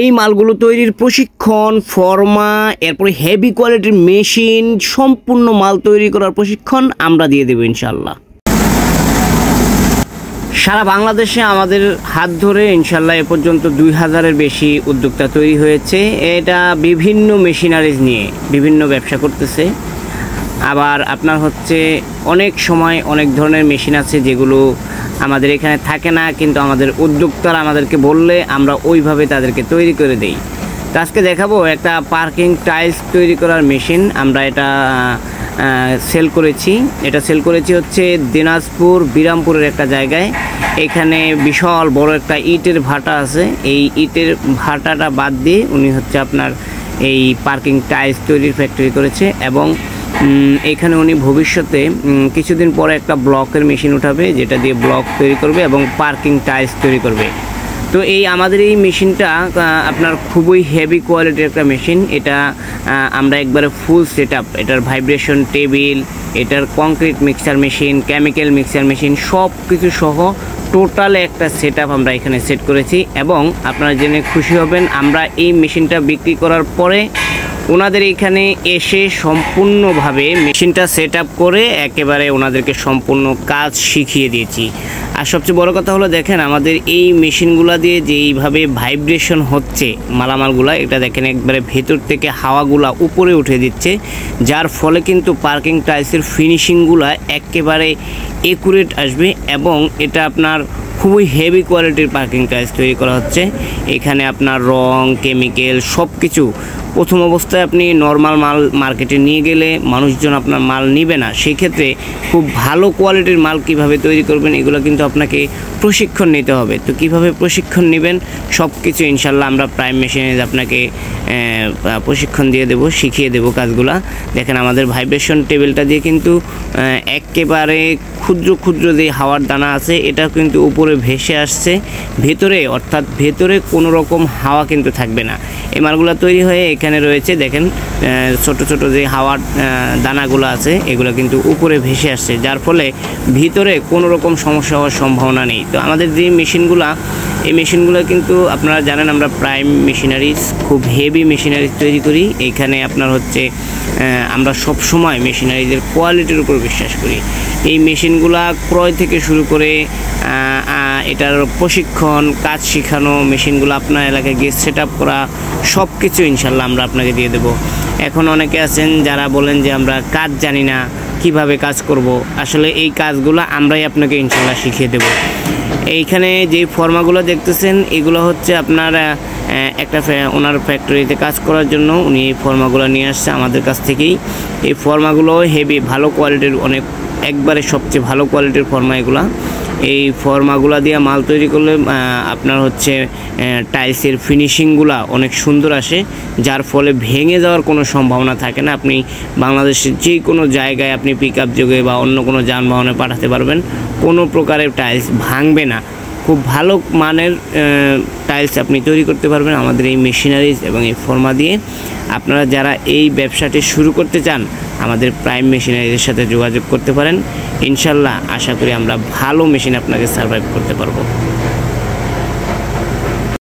এই মালগুলো তৈরির প্রশিক্ষণ, ফর্মা, এরপরে হেভি কোয়ালিটির মেশিন, সম্পূর্ণ মাল তৈরি করার প্রশিক্ষণ আমরা দিয়ে দেব ইনশাল্লাহ। সারা বাংলাদেশে আমাদের হাত ধরে ইনশাল্লাহ এ পর্যন্ত 2000-এর বেশি উদ্যোক্তা তৈরি হয়েছে। এটা বিভিন্ন মেশিনারিজ নিয়ে বিভিন্ন ব্যবসা করতেছে। আবার আপনার হচ্ছে অনেক সময় অনেক ধরনের মেশিন আছে যেগুলো আমাদের এখানে থাকে না, কিন্তু আমাদের উদ্যোক্তারা আমাদেরকে বললে আমরা ওইভাবে তাদেরকে তৈরি করে দেই। তো আজকে দেখাবো একটা পার্কিং টাইলস তৈরি করার মেশিন। আমরা এটা সেল করেছি। এটা সেল করেছি হচ্ছে দিনাজপুর বিরামপুরের একটা জায়গায়। এখানে বিশাল বড় একটা ইটের ভাটা আছে। এই ইটের ভাটাটা বাদ দিয়ে উনি হচ্ছে আপনার এই পার্কিং টাইলস তৈরির ফ্যাক্টরি করেছে, এবং এখানে উনি ভবিষ্যতে কিছুদিন পরে একটা ব্লকের মেশিন উঠাবে, যেটা দিয়ে ব্লক তৈরি করবে এবং পার্কিং টাইলস তৈরি করবে। তো এই আমাদের এই মেশিনটা আপনার খুবই হেভি কোয়ালিটির একটা মেশিন। এটা আমরা একবারে ফুল সেট আপ, এটার ভাইব্রেশন টেবিল, এটার concrete mixer machine, chemical mixer machine, সব কিছু সহ টোটাল একটা সেট আপ আমরা এখানে সেট করেছি। এবং আপনারা জেনে খুশি হবেন, আমরা এই মেশিনটা বিক্রি করার পরে ওনাদের এখানে এসে সম্পূর্ণভাবে মেশিনটা সেট আপ করে একেবারে ওনাদেরকে সম্পূর্ণ কাজ শিখিয়ে দিয়েছি। আর সবচেয়ে বড় কথা হলো, দেখেন আমাদের এই মেশিনগুলা দিয়ে যেইভাবে ভাইব্রেশন হচ্ছে মালামালগুলা, এটা দেখেন একবারে ভেতর থেকে হাওয়াগুলা উপরে উঠে দিচ্ছে, যার ফলে কিন্তু পার্কিং টাইলসের ফিনিশিংগুলা একেবারে একুরেট আসবে। এবং এটা আপনার খুবই হেভি কোয়ালিটির পার্কিং টাইলস তৈরি করা হচ্ছে। এখানে আপনার রং, কেমিক্যাল সব কিছু, প্রথম অবস্থায় আপনি নর্মাল মাল মার্কেটে নিয়ে গেলে মানুষজন আপনার মাল নিবে না। সেই ক্ষেত্রে খুব ভালো কোয়ালিটির মাল কিভাবে তৈরি করবেন এগুলো কিন্তু আপনাকে প্রশিক্ষণ নিতে হবে। তো কিভাবে প্রশিক্ষণ নেবেন সব কিছু ইনশাল্লাহ আমরা প্রাইম মেশিনে আপনাকে প্রশিক্ষণ দিয়ে দেব, শিখিয়ে দেব কাজগুলা। দেখেন আমাদের ভাইব্রেশন টেবিলটা দিয়ে কিন্তু একেবারে ক্ষুদ্র ক্ষুদ্র যে হাওয়ার দানা আছে এটা কিন্তু উপরে ভেসে আসছে ভেতরে, অর্থাৎ ভেতরে কোনো রকম হাওয়া কিন্তু থাকবে না। এই মালগুলো তৈরি হয়ে এখানে রয়েছে, দেখেন ছোট ছোট যে হাওয়ার দানাগুলো আছে এগুলো কিন্তু উপরে ভেসে আসছে, যার ফলে ভিতরে কোনো রকম সমস্যা হওয়ার সম্ভাবনা নেই। তো আমাদের যে মেশিনগুলো, এই মেশিনগুলো কিন্তু আপনারা জানেন আমরা প্রাইম মেশিনারিজ, খুব হেভি মেশিনারিজ তৈরি করি। এইখানে আপনার হচ্ছে আমরা সব সময় মেশিনারিজের কোয়ালিটির উপর বিশ্বাস করি। এই মেশিনগুলা ক্রয় থেকে শুরু করে এটার প্রশিক্ষণ, কাজ শেখানো, মেশিনগুলো আপনার এলাকায় গিয়ে সেট আপ করা, সব কিছু ইনশাল্লাহ আমরা আপনাকে দিয়ে দেব। এখন অনেকে আছেন যারা বলেন যে আমরা কাজ জানি না, কিভাবে কাজ করব। আসলে এই কাজগুলো আমরাই আপনাকে ইনশাল্লাহ শিখিয়ে দেব। এইখানে যে ফর্মাগুলো দেখতেছেন এগুলো হচ্ছে আপনার একটা ওনার ফ্যাক্টরিতে কাজ করার জন্য উনি এই ফর্মাগুলো নিয়ে আসছে আমাদের কাছ থেকেই। এই ফর্মাগুলো হেভি ভালো কোয়ালিটির, অনেক একবারে সবচেয়ে ভালো কোয়ালিটির ফর্মা এগুলা। এই ফর্মাগুলা দিয়ে মাল তৈরি করলে আপনার হচ্ছে টাইলসের ফিনিশিংগুলা অনেক সুন্দর আসে, যার ফলে ভেঙে যাওয়ার কোনো সম্ভাবনা থাকে না। আপনি বাংলাদেশের যে কোনো জায়গায় আপনি পিক আপ যোগে বা অন্য কোনো যানবাহনে পাঠাতে পারবেন, কোনো প্রকারের টাইলস ভাঙবে না। খুব ভালো মানের টাইলস আপনি তৈরি করতে পারবেন আমাদের এই মেশিনারিজ এবং এই ফর্মা দিয়ে। আপনারা যারা এই ব্যবসাটি শুরু করতে চান আমাদের প্রাইম মেশিনারিজের সাথে যোগাযোগ করতে পারেন। ইনশাল্লাহ আশা করি আমরা ভালো মেশিন আপনাকে সার্ভাইভ করতে পারবো।